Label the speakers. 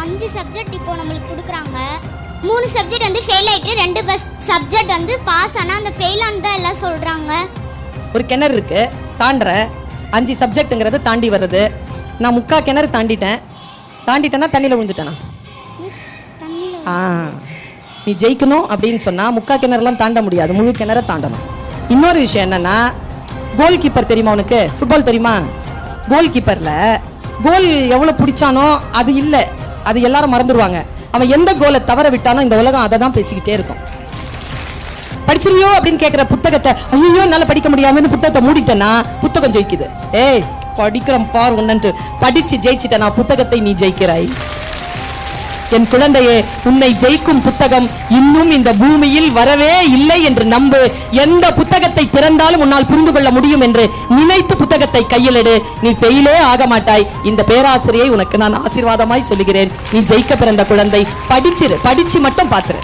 Speaker 1: 5 subject இப்போ நம்மளுக்கு கொடுக்குறாங்க. 3 சப்ஜெக்ட் வந்து ஃபெயில் ஆயிட்டு 2 சப்ஜெக்ட் வந்து பாஸ் ஆனா அந்த ஃபெயில் ஆனதா எல்லாம் சொல்றாங்க.
Speaker 2: ஒரு கிணறு இருக்கு, தாண்டுற 5 சப்ஜெக்ட்ங்கிறது தாண்டி வருது. நான் 3/4 கிணறு தாண்டிட்டேன்னா தண்ணியில் விழுந்துட்டேனா? நீ ஜெயிக்கணும் அப்படின்னு சொன்னா 3/4 கிணறுலாம் தாண்ட முடியாது, முழு கிணற தாண்டணும். இன்னொரு விஷயம் என்னன்னா, கோல் கீப்பர் தெரியுமா உனக்கு? ஃபுட்பால் தெரியுமா? கோல் கீப்பர்ல கோல் எவ்வளவு பிடிச்சானோ அது இல்லை, அது எல்லாரும் மறந்துடுவாங்க. அவன் எந்த கோலை தவற விட்டானோ இந்த உலகம் அதை தான் பேசிக்கிட்டே இருக்கும். படிச்சிருவியோ அப்படின்னு கேட்கிற புத்தகத்தை ஐயோ என்னால படிக்க முடியாதுன்னு புத்தகத்தை மூடிட்டேன்னா புத்தகம் ஜெயிக்குது. ஏய் படிக்கிறோம் பார் உன்னன்ட்டு படிச்சு ஜெயிச்சிட்டேனா புத்தகத்தை நீ ஜெயிக்கிறாய். என் குழந்தையே, உன்னை ஜெயிக்கும் புத்தகம் இன்னும் இந்த பூமியில் வரவே இல்லை என்று நம்பு. எந்த புத்தகத்தை திறந்தாலும் உன்னால் புரிந்து கொள்ள முடியும் என்று நினைத்து புத்தகத்தை கையில் எடு. நீ ஃபெயிலே ஆக மாட்டாய். இந்த பேராசிரியை உனக்கு நான் ஆசீர்வாதமாய் சொல்லுகிறேன். நீ ஜெயிக்க பிறந்த குழந்தை. படிச்சு மட்டும் பாத்துரு.